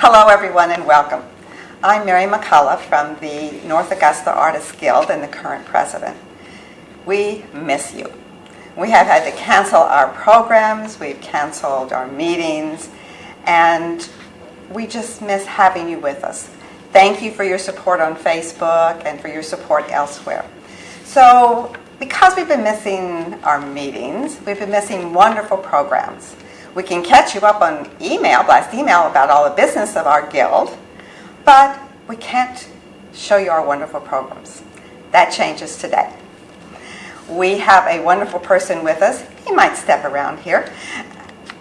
Hello everyone and welcome. I'm Mary McCullah from the North Augusta Artists Guild and the current president. We miss you. We have had to cancel our programs, we've canceled our meetings, and we just miss having you with us. Thank you for your support on Facebook and for your support elsewhere. So, because we've been missing our meetings, we've been missing wonderful programs. We can catch you up on blast email about all the business of our guild, but we can't show you our wonderful programs. That changes today. We have a wonderful person with us. He might step around here.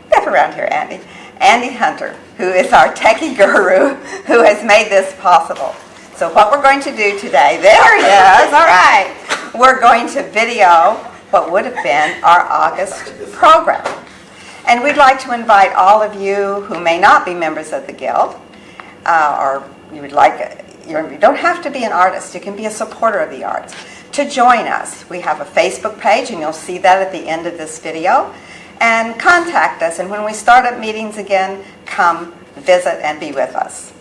Step around here, Andy. Andy Hunter, who is our techie guru, who has made this possible. So what we're going to do today, there he is, all right. We're going to video what would have been our August program. And we'd like to invite all of you who may not be members of the Guild, or you don't have to be an artist, you can be a supporter of the arts, to join us. We have a Facebook page, and you'll see that at the end of this video. And contact us, and when we start up meetings again, come visit and be with us.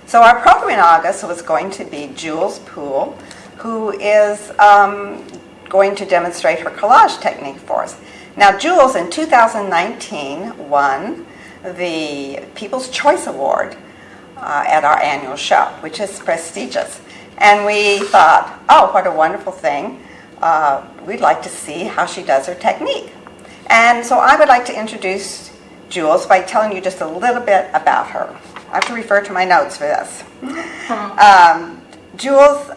So our program in August was going to be Jules Poole, who is going to demonstrate her collage technique for us. Now, Jules, in 2019, won the People's Choice Award at our annual show, which is prestigious. And we thought, oh, what a wonderful thing. We'd like to see how she does her technique. And so I would like to introduce Jules by telling you just a little bit about her. I have to refer to my notes for this. Jules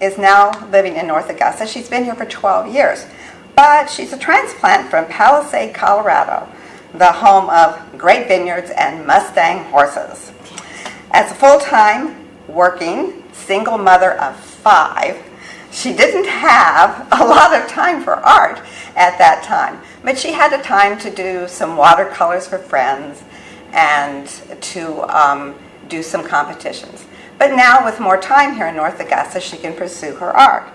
is now living in North Augusta. She's been here for 12 years. But she's a transplant from Palisade, Colorado, the home of great vineyards and Mustang horses. As a full-time, working, single mother of 5, she didn't have a lot of time for art at that time. But she had the time to do some watercolors for friends and to do some competitions. But now, with more time here in North Augusta, she can pursue her art.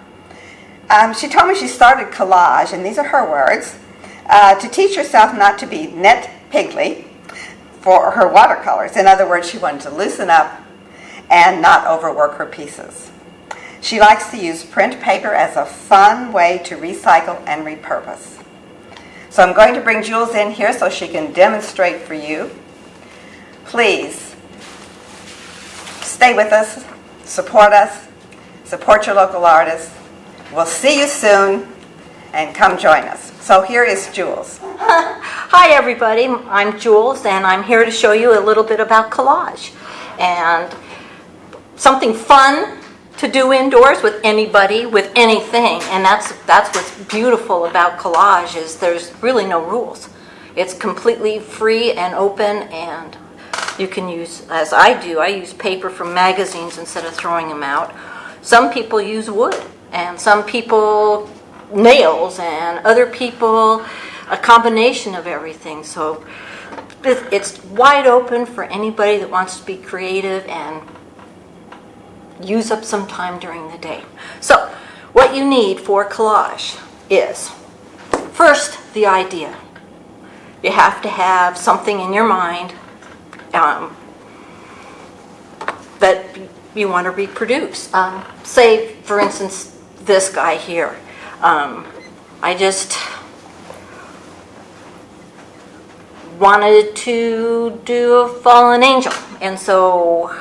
She told me she started collage, and these are her words, to teach herself not to be nitpicky for her watercolors. In other words, she wanted to loosen up and not overwork her pieces. She likes to use print paper as a fun way to recycle and repurpose. So I'm going to bring Jules in here so she can demonstrate for you. Please stay with us, support your local artists. We'll see you soon, and come join us. So here is Jules. Hi everybody, I'm Jules, and I'm here to show you a little bit about collage. And something fun to do indoors with anybody, with anything. And that's what's beautiful about collage, is there's really no rules. It's completely free and open, and you can use, as I do, I use paper from magazines instead of throwing them out. Some people use wood, and some people nails, and other people a combination of everything. So it's wide open for anybody that wants to be creative and use up some time during the day. So what you need for collage is, first, the idea. You have to have something in your mind that you want to reproduce. Say, for instance, this guy here. I just wanted to do a fallen angel, and so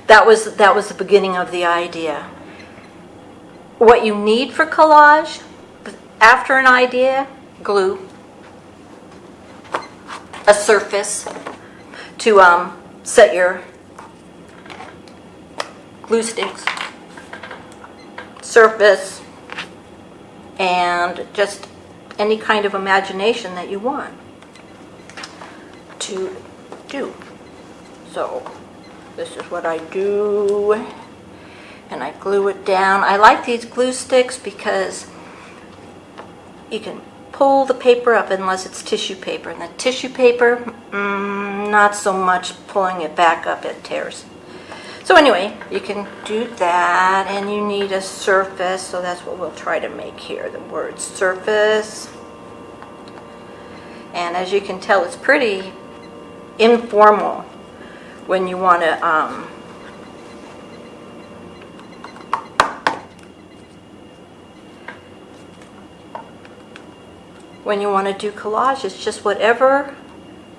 that was the beginning of the idea. What you need for collage, after an idea, glue, a surface to set your glue sticks, surface, and just any kind of imagination that you want to do. So this is what I do, and I glue it down. I like these glue sticks because you can pull the paper up unless it's tissue paper, and the tissue paper, not so much pulling it back up, it tears. So anyway, you can do that, and you need a surface, so that's what we'll try to make here, the word surface. And as you can tell, it's pretty informal when you want to do collage. It's just whatever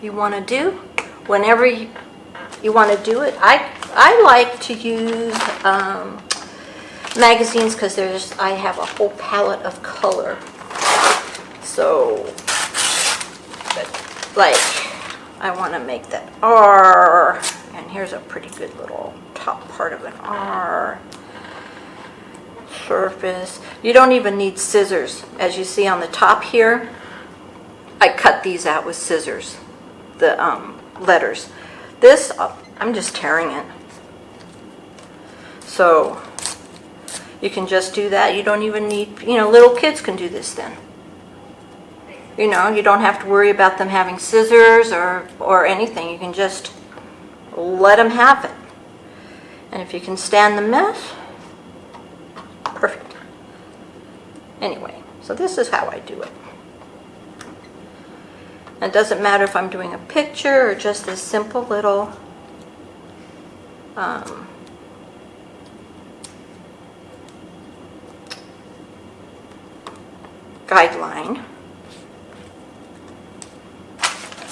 you want to do, whenever you want to do it. I like to use magazines because I have a whole palette of color. So, like, I want to make that R, and here's a pretty good little top part of an R. Surface. You don't even need scissors. As you see on the top here, I cut these out with scissors, the letters. This, I'm just tearing it. So you can just do that. You don't even need, little kids can do this then. You don't have to worry about them having scissors or anything. You can just let them have it. And if you can stand the mess, perfect. Anyway, so this is how I do it. It doesn't matter if I'm doing a picture or just this simple little guideline.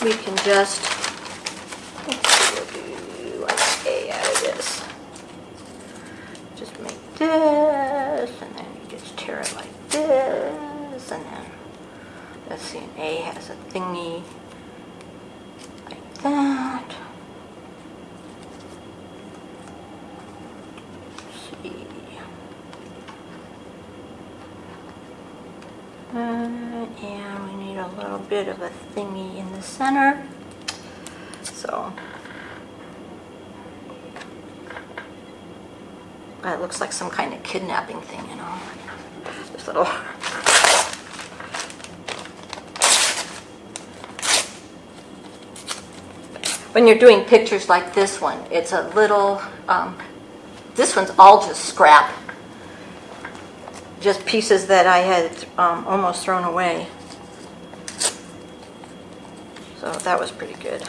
We can just, let's see, we'll do like A out of this. Just make this, and then you just tear it like this, and then, let's see, an A has a thingy like that. Let's see. And we need a little bit of a thingy in the center. So it looks like some kind of kidnapping thing, This little. When you're doing pictures like this one, it's a little, this one's all just scrap. Just pieces that I had almost thrown away. So that was pretty good.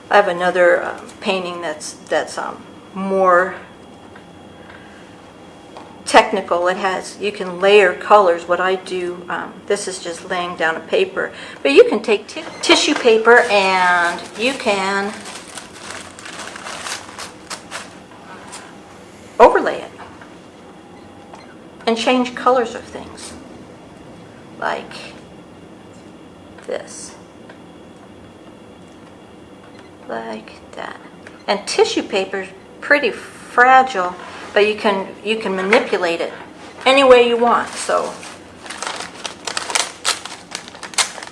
I have another painting that's more technical. You can layer colors. What I do, this is just laying down a paper. But you can take tissue paper and you can overlay it and change colors of things. Like this. Like that. And tissue paper is pretty fragile, but you can manipulate it any way you want. So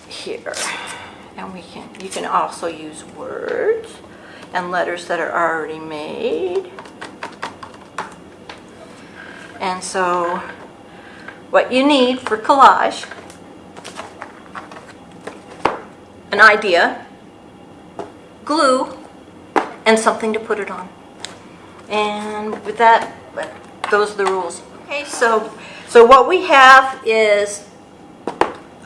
here, and you can also use words and letters that are already made. And so what you need for collage, an idea, glue, and something to put it on. And with that, those are the rules. Okay, so what we have is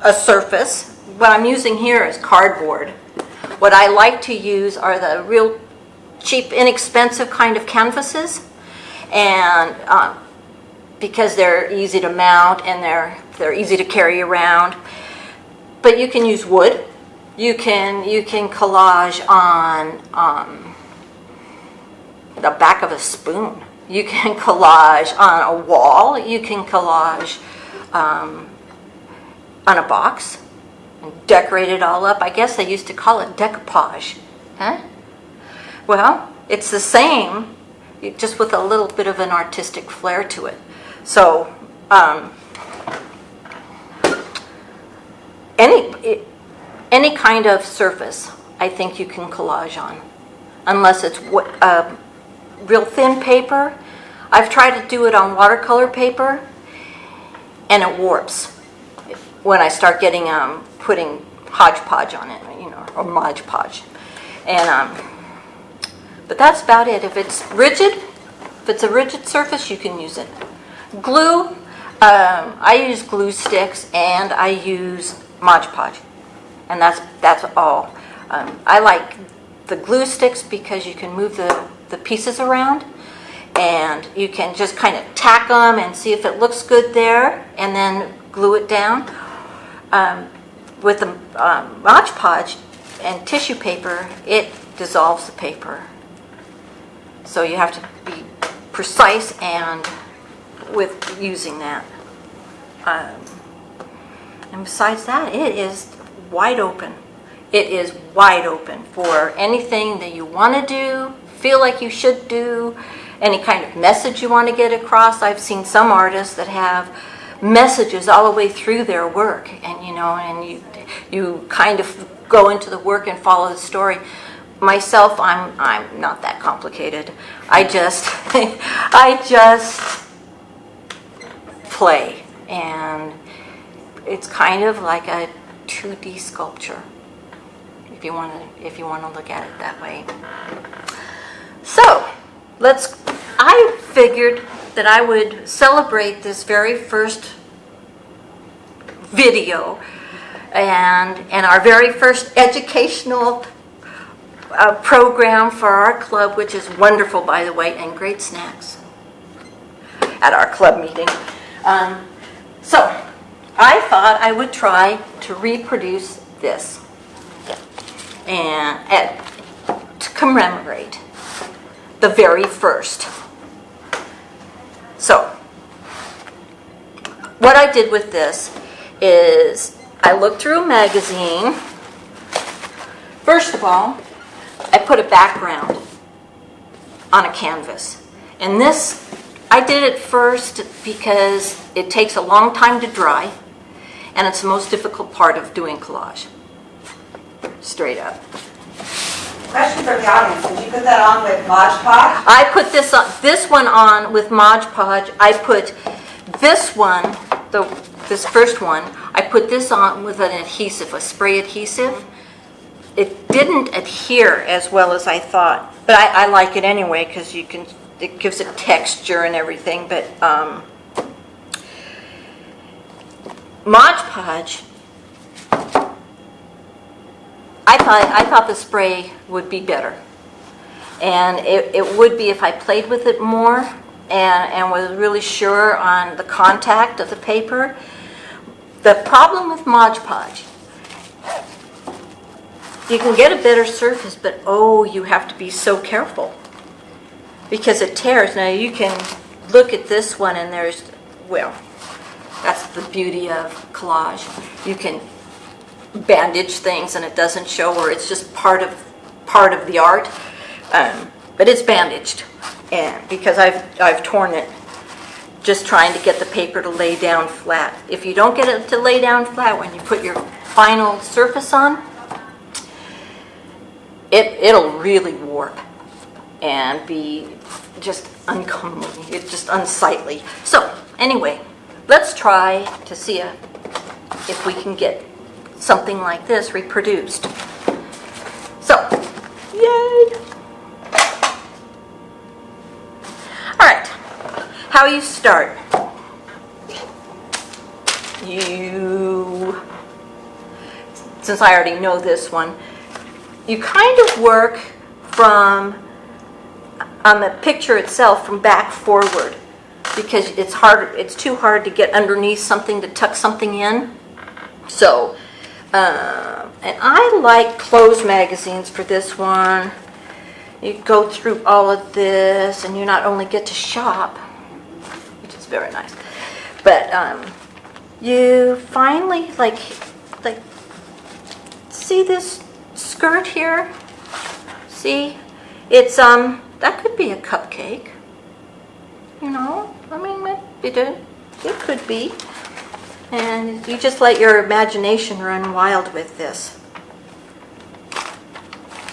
a surface. What I'm using here is cardboard. What I like to use are the real cheap, inexpensive kind of canvases, and because they're easy to mount and they're easy to carry around. But you can use wood. You can collage on the back of a spoon. You can collage on a wall. You can collage on a box and decorate it all up. I guess they used to call it decoupage. Huh? Well, it's the same, just with a little bit of an artistic flair to it. So any kind of surface, I think you can collage on, unless it's real thin paper. I've tried to do it on watercolor paper, and it warps when I start getting putting hodgepodge on it, or Mod Podge, and but that's about it. If it's rigid, if it's a rigid surface, you can use it. Glue, I use glue sticks and I use Mod Podge, and that's all. I like the glue sticks because you can move the pieces around, and you can just kind of tack them and see if it looks good there, and then glue it down. With the Mod Podge and tissue paper, it dissolves the paper. So you have to be precise and with using that. And besides that, it is wide open. It is wide open for anything that you want to do, feel like you should do, any kind of message you want to get across. I've seen some artists that have messages all the way through their work, and you kind of go into the work and follow the story. Myself, I'm not that complicated. I just play, and it's kind of like a 2D sculpture, if you want to look at it that way. So I figured that I would celebrate this very first video and our very first educational program for our club, which is wonderful, by the way, and great snacks at our club meeting. So I thought I would try to reproduce this and to commemorate the very first. So what I did with this is I looked through a magazine. First of all, I put a background on a canvas. And this, I did it first because it takes a long time to dry, and it's the most difficult part of doing collage. Straight up. Question for the audience, did you put that on with Mod Podge? I put this one on with Mod Podge. I put this one, this first one, I put this on with an adhesive, a spray adhesive. It didn't adhere as well as I thought, but I like it anyway because it gives it texture and everything. But Mod Podge, I thought the spray would be better, and it would be if I played with it more and was really sure on the contact of the paper. The problem with Mod Podge, you can get a better surface, but oh, you have to be so careful because it tears. Now you can look at this one and there's, well, that's the beauty of collage. You can bandage things and it doesn't show, or it's just part of the art, but it's bandaged, and because I've torn it just trying to get the paper to lay down flat. If you don't get it to lay down flat when you put your final surface on, it'll really warp and be just uncomely. It's just unsightly. So anyway, let's try to see if we can get something like this reproduced. So, yay! All right, how you start? Since I already know this one, you kind of work from, on the picture itself, from back forward, because it's too hard to get underneath something to tuck something in. So, and I like clothes magazines for this one. You go through all of this, and you not only get to shop, which is very nice, but you finally like see this skirt here. See, it's that could be a cupcake. You know, I mean, it could be. And you just let your imagination run wild with this.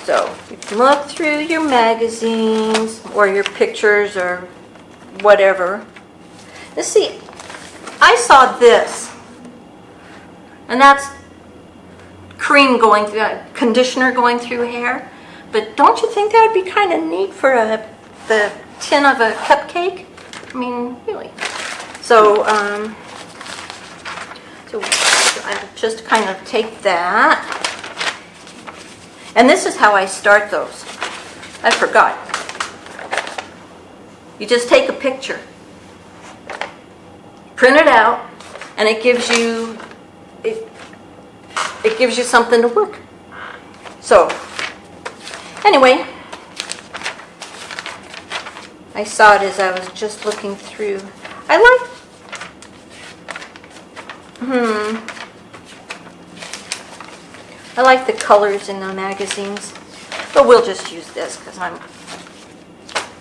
So you can look through your magazines or your pictures or whatever. Let's see, I saw this, and that's cream going through, conditioner going through hair. But don't you think that would be kind of neat for the tin of a cupcake? I mean, really. So, so I just kind of take that, And this is how I start those. I forgot. You just take a picture, print it out, and it gives you something to work. So anyway, I saw it as I was just looking through. I like the colors in the magazines, but we'll just use this because I'm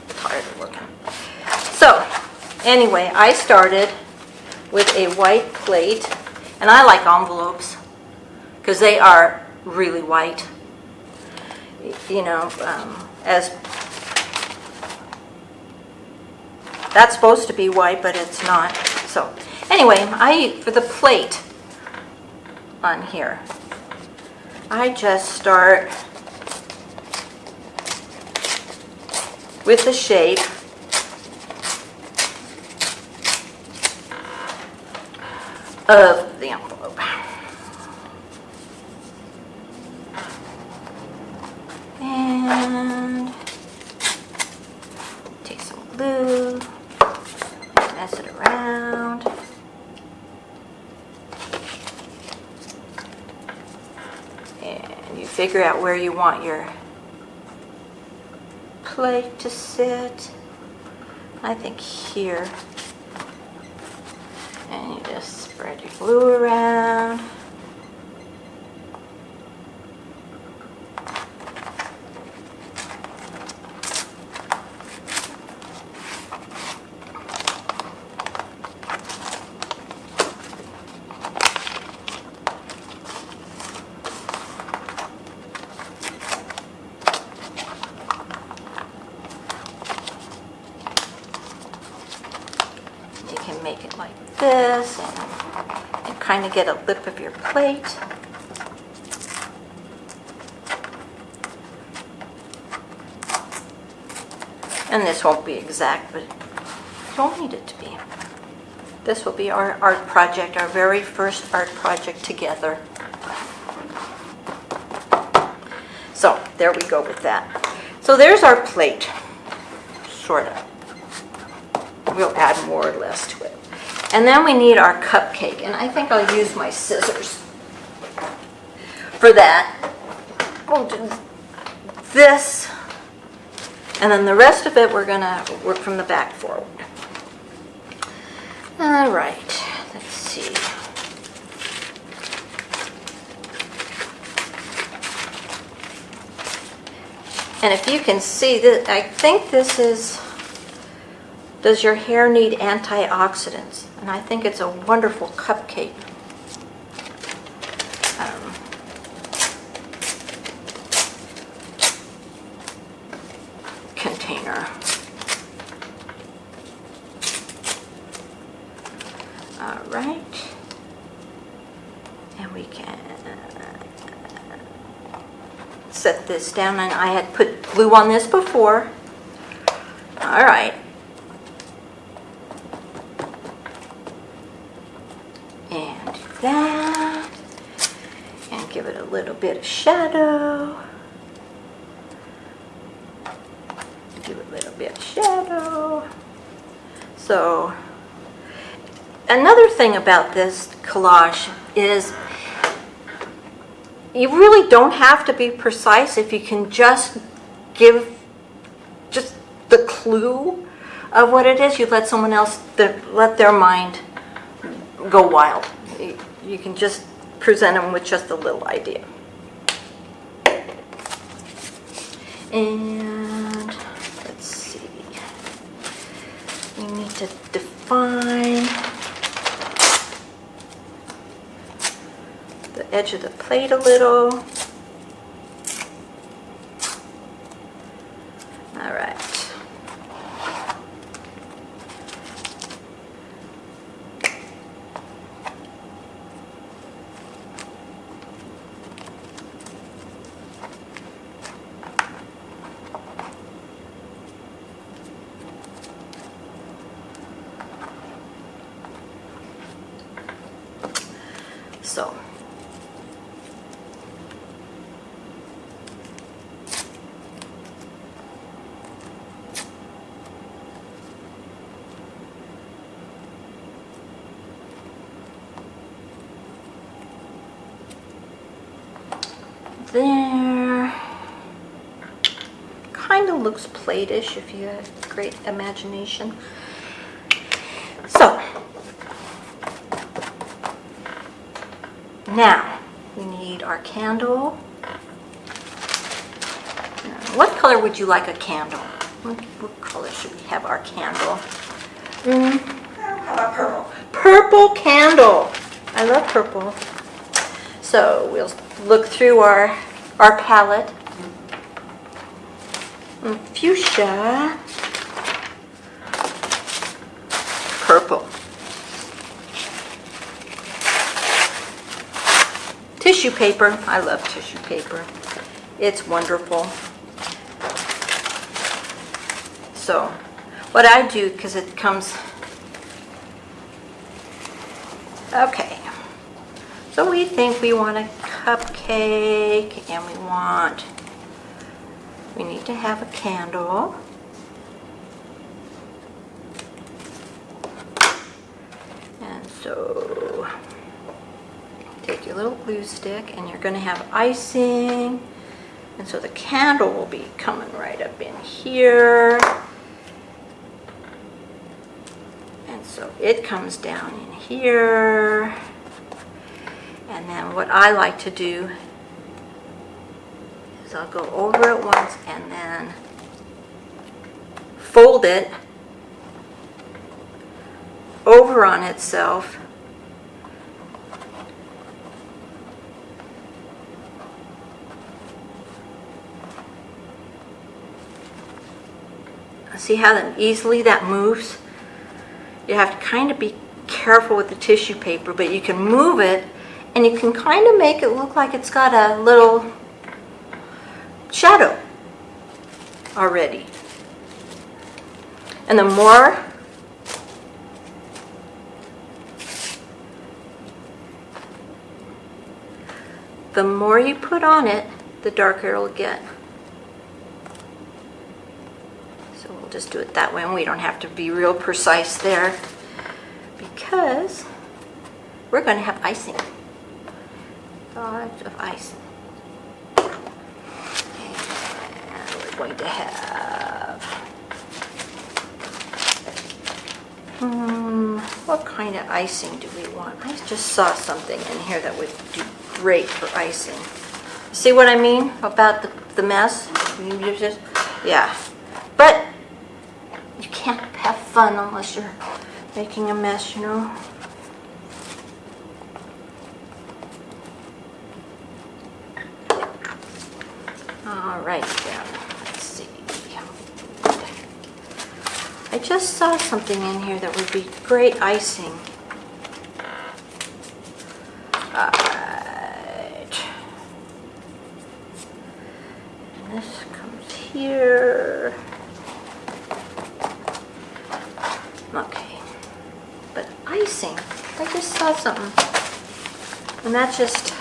tired of looking. So anyway, I started with a white plate, and I like envelopes because they are really white. You know, as that's supposed to be white, but it's not. So anyway, for the plate on here, I just start with the shape of the envelope. And take some glue, mess it around. And you figure out where you want your plate to sit. I think here. And you just spread your glue around. Make it like this and kind of get a lip of your plate. And this won't be exact, but you don't need it to be. This will be our art project, our very first art project together. So there we go with that. So there's our plate, sort of. We'll add more or less to it. And then we need our cupcake, and I think I'll use my scissors for that. We'll do this, and then the rest of it we're gonna work from the back forward. All right, let's see. And if you can see that, I think this is, does your hair need antioxidants? And I think it's a wonderful cupcake. Container. All right. And we can set this down, and I had put glue on this before. All right. And do that. And give it a little bit of shadow. Do a little bit of shadow. So, another thing about this collage is you really don't have to be precise if you can just give just the clue of what it is. You let someone else, let their mind go wild. You can just present them with just a little idea. And let's see. We need to define the edge of the plate a little. All right. So there. Kind of looks plate-ish if you have great imagination. So, now we need our candle. What color would you like a candle? What color should we have our candle? How about purple? Purple candle. I love purple. So we'll look through our palette. Fuchsia. Purple. Tissue paper. I love tissue paper. It's wonderful. So what I do, because it comes, okay. So we think we want a cupcake and we need to have a candle. And so take your little glue stick and you're going to have icing. And so the candle will be coming right up in here. And so it comes down in here. And then what I like to do is I'll go over it once and then fold it over on itself. See how easily that moves? You have to kind of be careful with the tissue paper, but you can move it and you can kind of make it look like it's got a little shadow already. And the more you put on it, the darker it'll get. So we'll just do it that way, and we don't have to be real precise there because we're going to have icing. Lots of icing. And we're going to have, what kind of icing do we want? I just saw something in here that would do great for icing. See what I mean about the mess? Yeah. But you can't have fun unless you're making a mess, you know? All right, then. Let's see. I just saw something in here that would be great icing. All right. And this comes here. Okay. But icing, I just saw something. And that's just,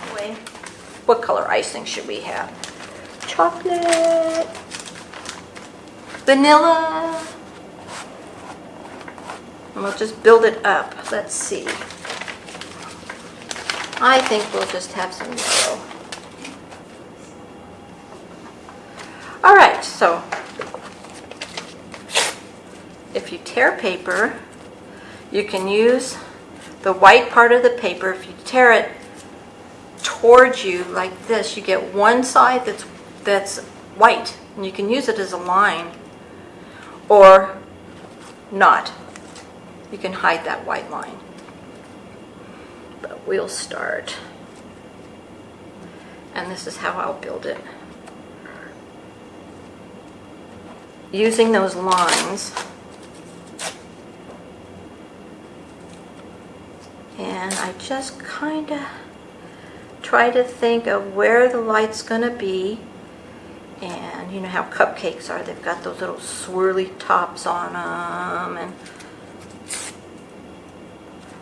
anyway, what color icing should we have? Chocolate, vanilla, and we'll just build it up. Let's see. I think we'll just have some yellow. All right, so if you tear paper, you can use the white part of the paper. If you tear it towards you like this, you get one side that's white, and you can use it as a line or not. You can hide that white line. But we'll start, and this is how I'll build it. Using those lines, and I just kind of try to think of where the light's gonna be. And you know how cupcakes are, they've got those little swirly tops on them, and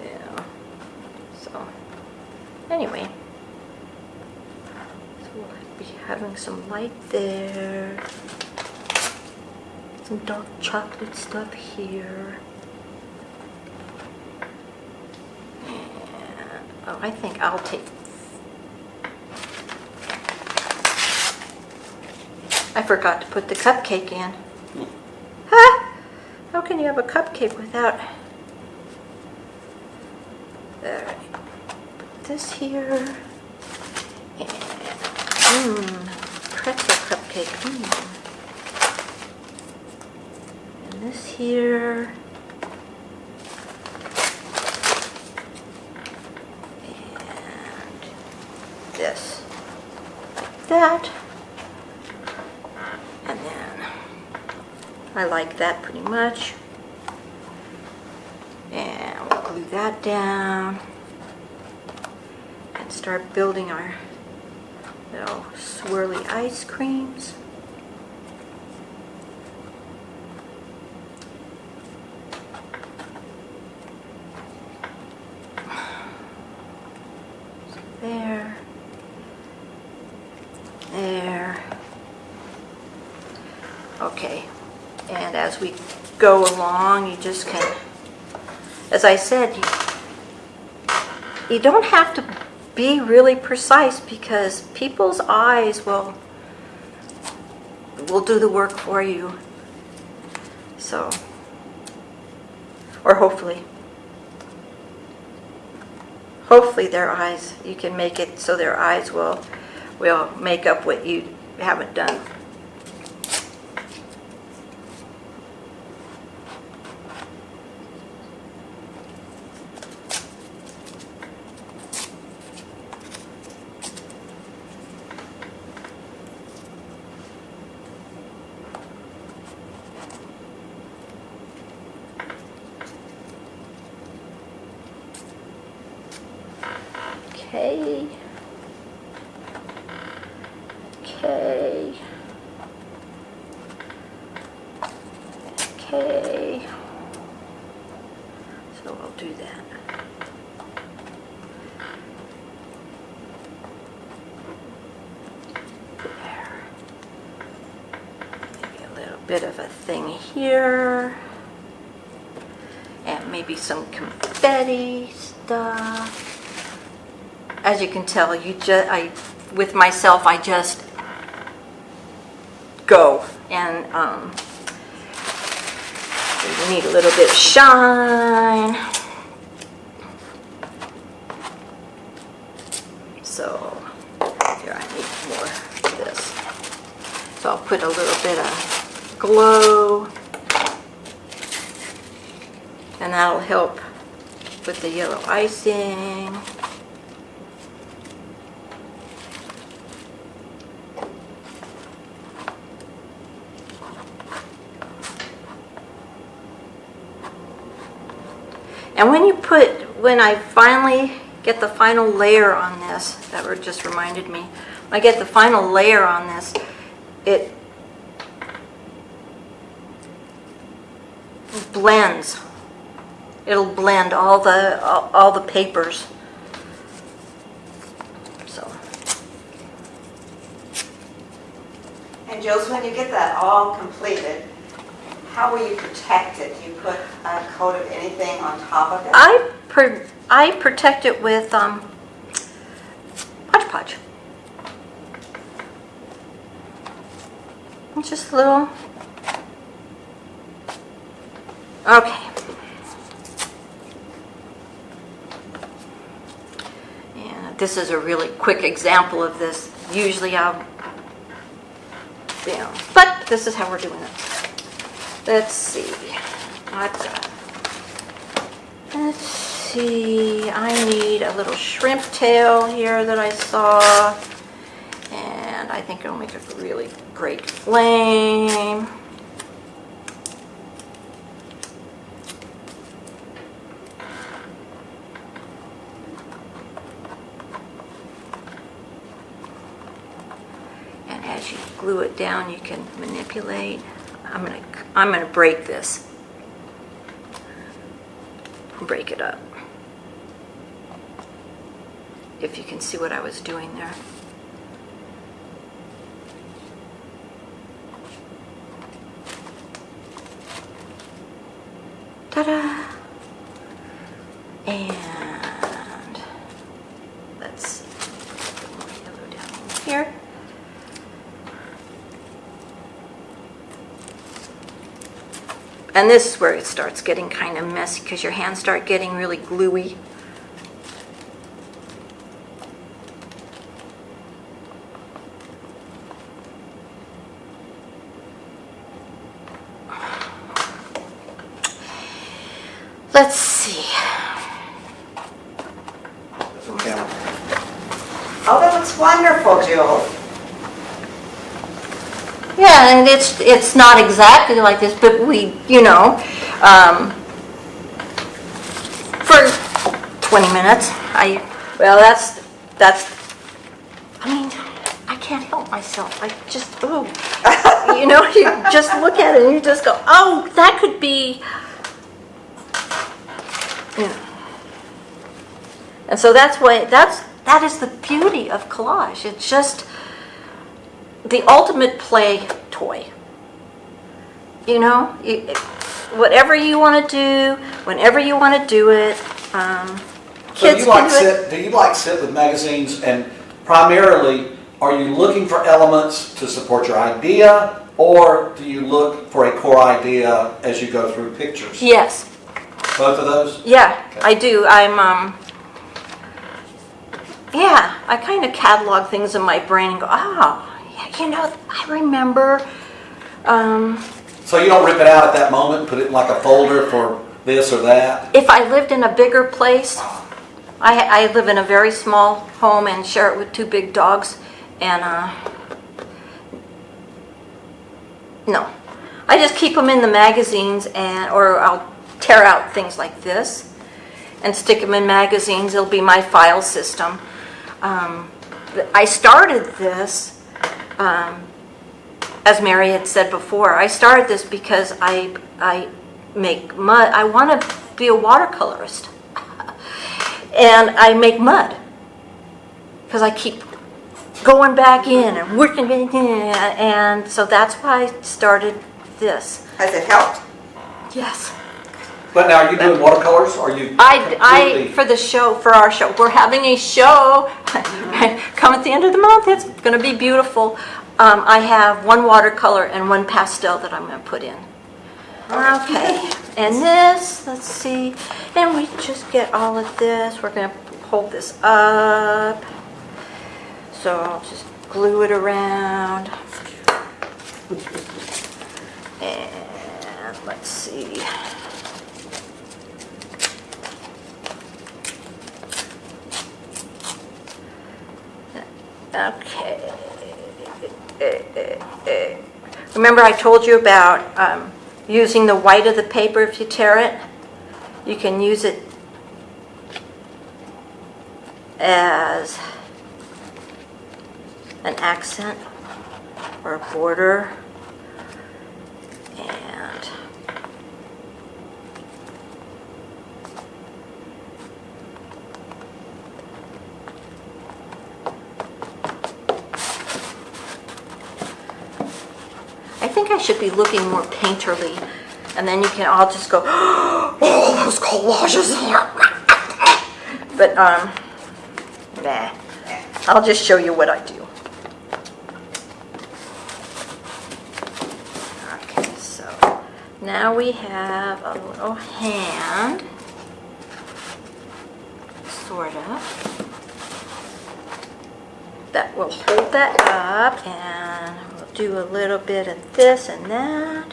yeah, so anyway, so we'll be having some light there, some dark chocolate stuff here, and oh, I think I'll take I forgot to put the cupcake in. Ha! How can you have a cupcake without... Alright. Put this here. And, pretzel cupcake. And this here. And this. Like that. And then I like that pretty much. And we'll glue that down and start building our little swirly ice creams. So there. There. Okay, and as we go along, you just can, as I said, you don't have to be really precise because people's eyes will do the work for you. So, or hopefully their eyes, you can make it so their eyes will make up what you haven't done. Okay. Okay. Okay. So I'll do that. There. Maybe a little bit of a thing here. And maybe some confetti stuff. As you can tell, with myself, I just go, and you need a little bit of shine. So here, I need more of this. So I'll put a little bit of glow, and that'll help with the yellow icing. And when I finally get the final layer on this, that just reminded me, when I get the final layer on this, it blends. It'll blend all the papers. So. And Jules, when you get that all completed, how will you protect it? Do you put a coat of anything on top of it? I protect it with Podge Podge. It's just a little. Okay. And this is a really quick example of this. Usually I'll, but this is how we're doing it. Let's see. Let's see. I need a little shrimp tail here that I saw. And I think it'll make a really great flame. And as you glue it down, you can manipulate. I'm gonna break this. Break it up. If you can see what I was doing there. Ta-da! And let's see. Put more yellow down here. And this is where it starts getting kind of messy because your hands start getting really gluey. Let's see. Oh, that looks wonderful, Jules. Yeah, and it's not exactly like this, but we, for 20 minutes, I mean, I can't help myself. I just, ooh, you just look at it and you just go, oh, that could be, And so that is the beauty of collage. It's just the ultimate play toy. Whatever you want to do, whenever you want to do it. Kids can do it. Do you like sit with magazines, and primarily are you looking for elements to support your idea, or do you look for a core idea as you go through pictures? Yes. Both of those? Yeah, Okay. I do. I kind of catalog things in my brain and go, I remember. So you don't rip it out at that moment and put it in like a folder for this or that? If I lived in a bigger place, I live in a very small home and share it with 2 big dogs, and no, I just keep them in the magazines, or I'll tear out things like this and stick them in magazines. It'll be my file system. I started this, as Mary had said before, I started this because I make mud. I want to be a watercolorist. And I make mud. Because I keep going back in and working back in. And so that's why I started this. Has it helped? Yes. But now, are you doing watercolors? Or are you for our show, we're having a show. Come at the end of the month. It's going to be beautiful. I have 1 watercolor and 1 pastel that I'm going to put in. Okay, and this, let's see, and we just get all of this. We're going to hold this up. So I'll just glue it around. And let's see. Okay. Remember I told you about using the white of the paper if you tear it? You can use it as an accent or a border. And I think I should be looking more painterly, and then you can all just go, oh, those collages. But, nah. I'll just show you what I do. Okay, so now we have a little hand, sort of, that will hold that up, and we'll do a little bit of this and that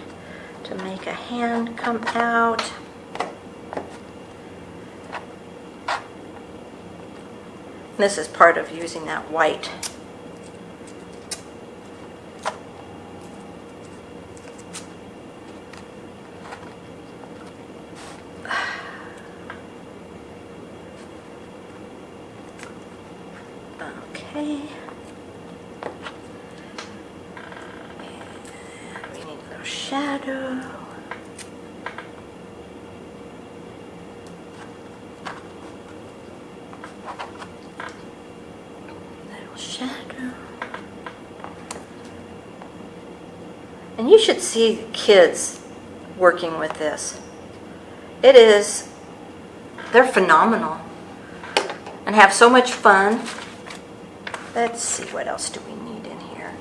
to make a hand come out. This is part of using that white. Okay. And we need a little shadow. Shadow. And you should see the kids working with this. They're phenomenal and have so much fun. Let's see, what else do we need in here?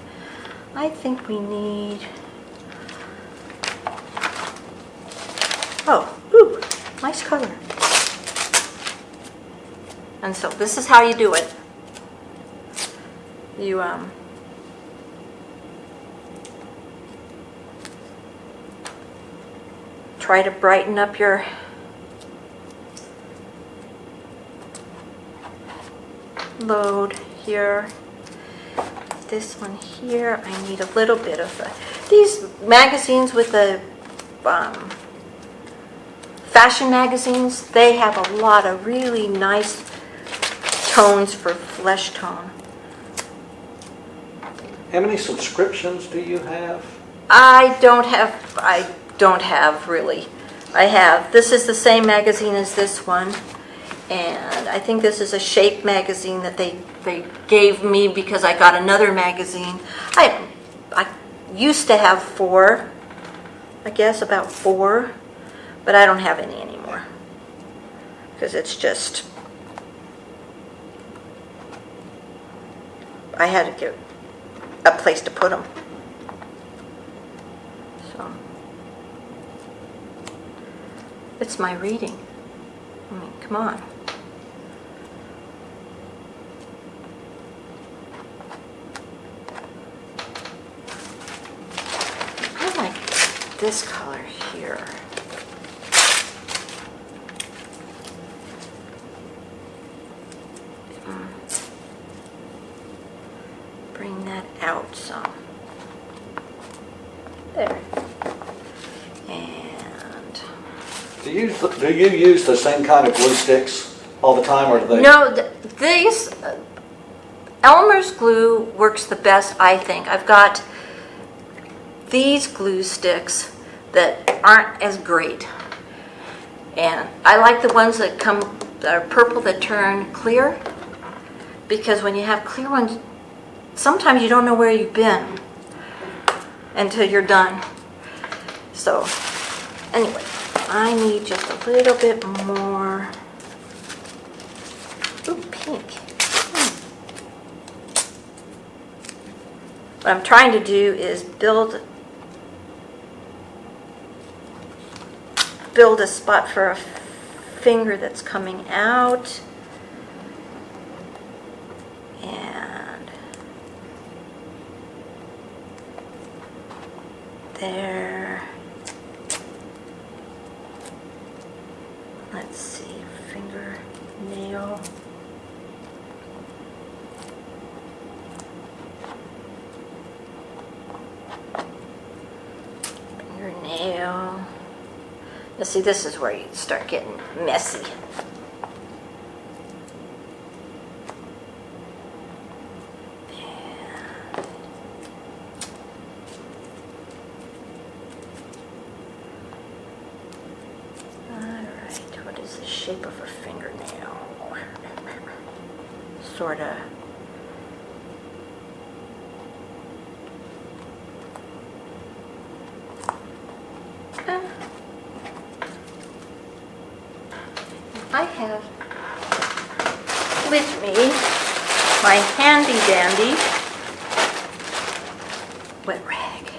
I think we need Oh, ooh, nice color. And so this is how you do it. You try to brighten up your load here. This one here, I need a little bit of these magazines with the fashion magazines. They have a lot of really nice tones for flesh tone. How many subscriptions do you have? I don't have really. This is the same magazine as this one, and I think this is a shape magazine that they gave me because I got another magazine. I used to have 4, I guess about 4, but I don't have any anymore because it's just, I had to get a place to put them. So it's my reading. I mean, come on. I like this color here. Bring that out some. There. And Do you use the same kind of glue sticks all the time, or do they? no, these Elmer's glue works the best, I think. I've got these glue sticks that aren't as great, and I like the ones that are purple that turn clear, because when you have clear ones, sometimes you don't know where you've been until you're done. So anyway, I need just a little bit more. Ooh, pink. What I'm trying to do is build a spot for a finger that's coming out. And there. Let's see, fingernail. Fingernail. Now see, this is where you start getting messy. Shape of a fingernail, sort of. I have with me my handy dandy wet rag.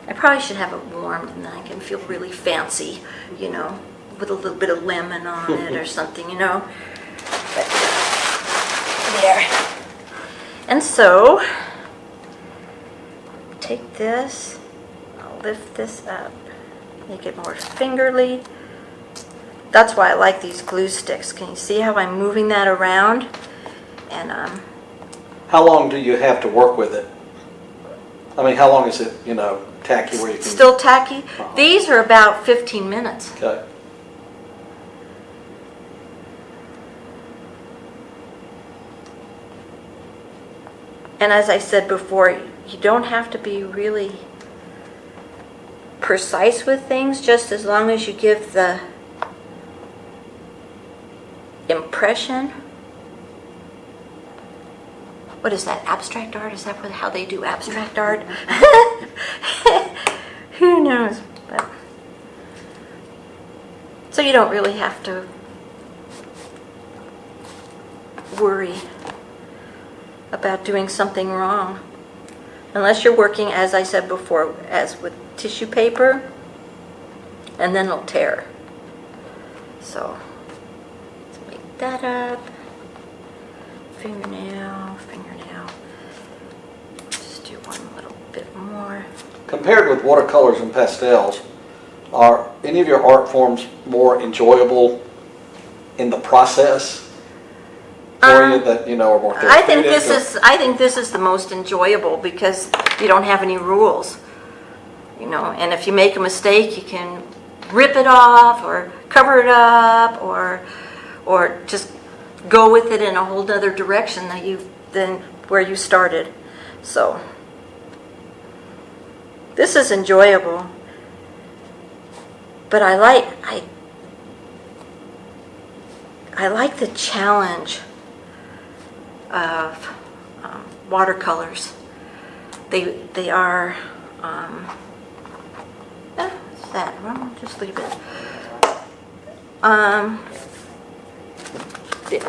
I probably should have it warm, and then I can feel really fancy, you know, with a little bit of lemon on it or something, you know. But there. And so, take this, I'll lift this up, make it more fingerly. That's why I like these glue sticks. Can you see how I'm moving that around? And How long do you have to work with it? I mean, how long is it, you know, tacky where you can... Still tacky? These are about 15 minutes. Okay. And as I said before, you don't have to be really precise with things, just as long as you give the impression. What is that, abstract art? Is that how they do abstract art? Who knows? But, so you don't really have to worry about doing something wrong. unless you're working, as I said before, as with tissue paper, and then it'll tear. So, let's make that up. Fingernail, fingernail. Just do one little bit more. Compared with watercolors and pastels, are any of your art forms more enjoyable in the process for you that, you know, are more therapeutic? I think this is the most enjoyable because you don't have any rules, you know. And if you make a mistake, you can rip it off or cover it up or just go with it in a whole other direction than where you started. So this is enjoyable, but I like the challenge of watercolors. They are what's that? Well, just leave it. The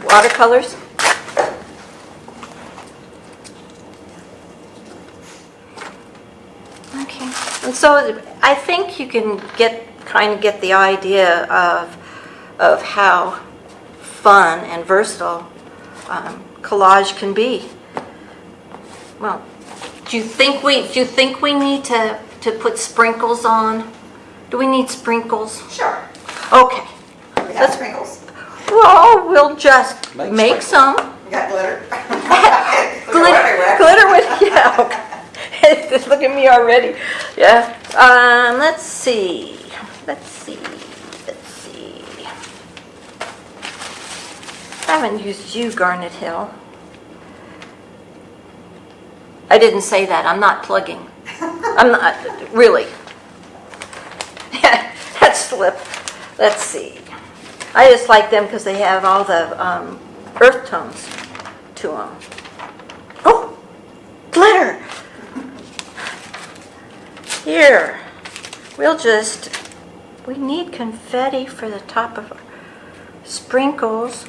watercolors. Okay, and so I think you can kind of get the idea of how fun and versatile collage can be. Well, do you think we need to put sprinkles on? Do we need sprinkles? Sure. Okay. We have sprinkles. Well, we'll just make some. We got glitter. Glitter with, yeah. Okay. Look at me already. Yeah. Let's see. I haven't used you, Garnet Hill. I didn't say that. I'm not plugging. I'm not, really. That slip. Let's see. I just like them because they have all the earth tones to them. Oh, glitter. Here, we need confetti for the top of our sprinkles,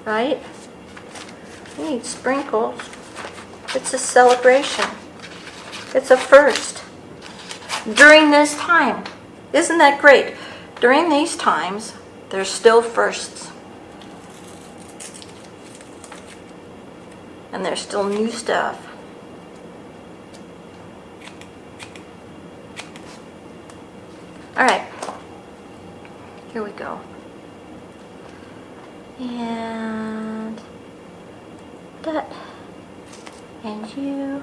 right? We need sprinkles. It's a celebration. It's a first. During this time, isn't that great? During these times, there's still firsts. And there's still new stuff. All right, here we go. And that, and you,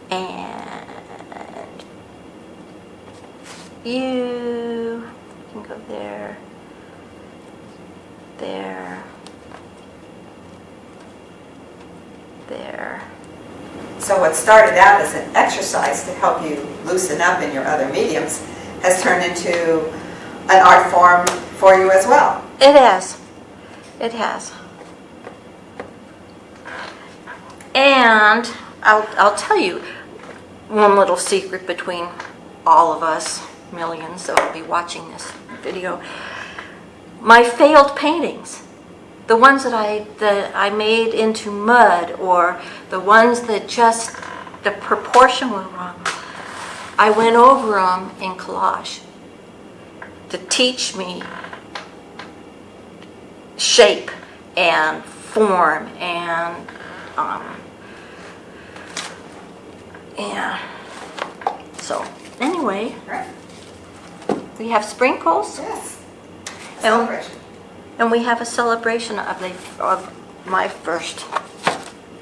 and you can go there, there, there. So what started out as an exercise to help you loosen up in your other mediums has turned into an art form for you as well. It has. It has. And I'll tell you one little secret between all of us, millions that will be watching this video. My failed paintings, the ones that I made into mud, or the ones that just the proportion were wrong, I went over them in collage to teach me shape and form and yeah. So anyway, Right. we have sprinkles. Yes. And- Celebration. And we have a celebration of my first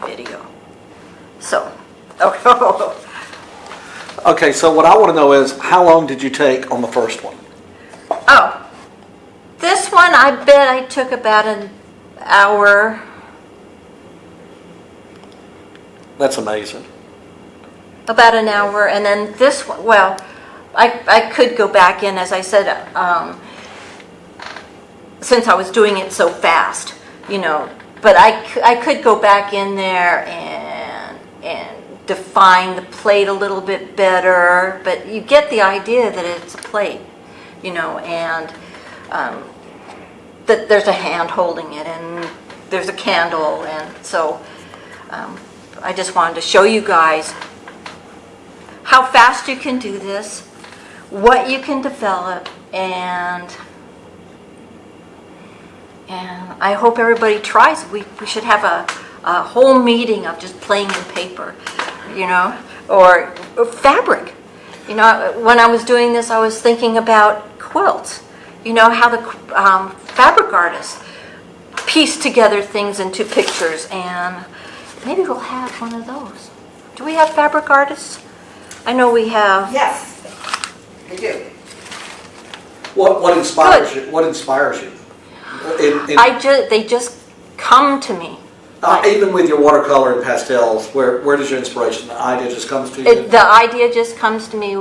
video. So, Okay, so what I want to know is, how long did you take on the first one? oh, this one I bet I took about an hour. That's amazing. About an hour, and then this one, well, I could go back in, as I said, since I was doing it so fast, you know, but I could go back in there and define the plate a little bit better, but you get the idea that it's a plate, you know, and that there's a hand holding it, and there's a candle, and so I just wanted to show you guys how fast you can do this, what you can develop, and I hope everybody tries. We should have a whole meeting of just playing in paper, you know, or fabric. You know, when I was doing this, I was thinking about quilts. You know, how the fabric artists piece together things into pictures, and maybe we'll have one of those. Do we have fabric artists? I know we have. Yes, we do. What inspires you? What inspires you? They just come to me. Even with your watercolor and pastels, where does your inspiration, the idea just comes to you? The idea just comes to me.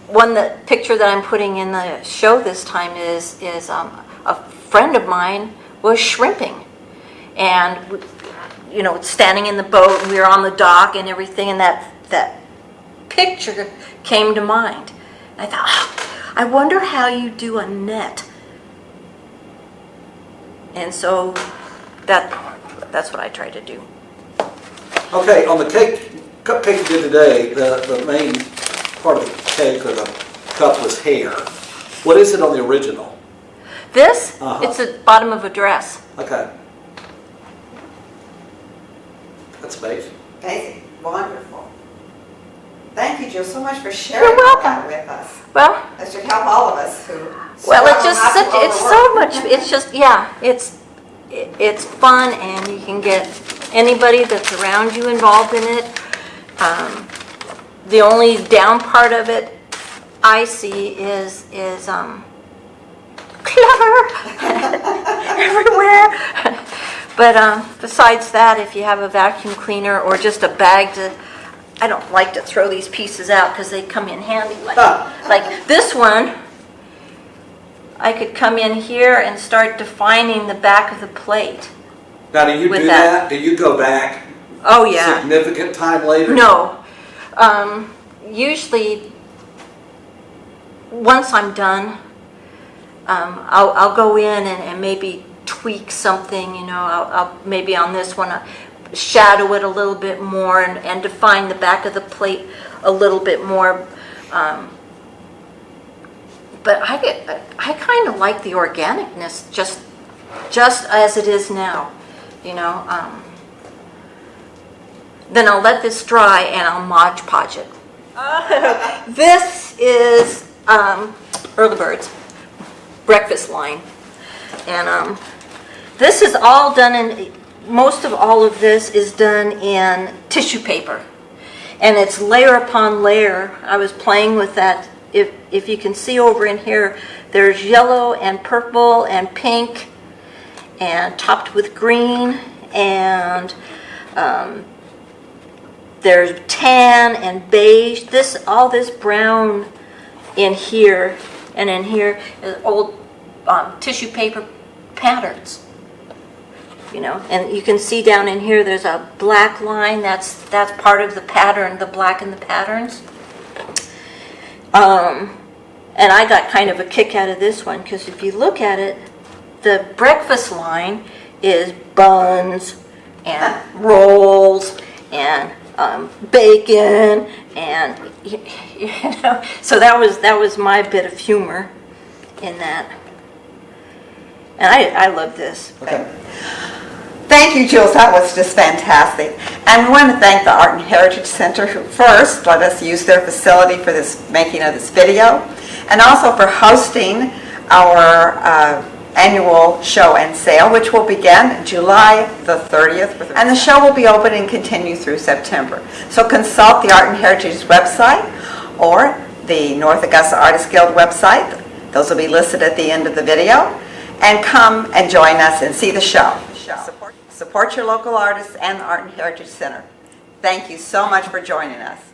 The picture that I'm putting in the show this time is a friend of mine was shrimping, and you know, standing in the boat, and we were on the dock and everything, and that picture came to mind. And I thought, oh, I wonder how you do a net. And so that's what I try to do. Okay, on the cupcake you did today, the main part of the cake or the cup was hair. What is it on the original? This, it's the bottom of a dress. Okay. That's amazing. Amazing, wonderful. Thank you, Jill, so much for sharing You're welcome. that with us. Well, That should help all of us who. well, it's struggle just not to such, it's so overwork. much, it's just, yeah, it's fun, and you can get anybody that's around you involved in it. The only down part of it I see is clutter everywhere. But besides that, if you have a vacuum cleaner or just a bag I don't like to throw these pieces out because they come in handy. Like this one, I could come in here and start defining the back of the plate. Now, do you With do that. that? Do you go back Oh yeah. significant time later? No. Usually, once I'm done, I'll go in and maybe tweak something. You know, I'll maybe on this one shadow it a little bit more and define the back of the plate a little bit more. But I kind of like the organicness just as it is now. You know. Then I'll let this dry and I'll Mod Podge it. This is Early Bird's breakfast line. And this is all done in, most of all of this is done in tissue paper. And it's layer upon layer. I was playing with that. If you can see over in here, there's yellow and purple and pink and topped with green, and there's tan and beige. All this brown in here, and in here is old tissue paper patterns. You know, and you can see down in here there's a black line. That's part of the pattern, the black in the patterns. And I got kind of a kick out of this one because if you look at it, the breakfast line is buns and rolls and bacon, and you know, so that was my bit of humor in that, and I love this. Okay. Thank you, Jules. That was just fantastic. And we want to thank the Art and Heritage Center who first let us use their facility for this making of this video, and also for hosting our annual show and sale, which will begin July the 30th, and the show will be open and continue through September. So consult the Art and Heritage website or the North Augusta Artists Guild website. Those will be listed at the end of the video. And come and join us and see the show. Support your local artists and the Art and Heritage Center. Thank you so much for joining us.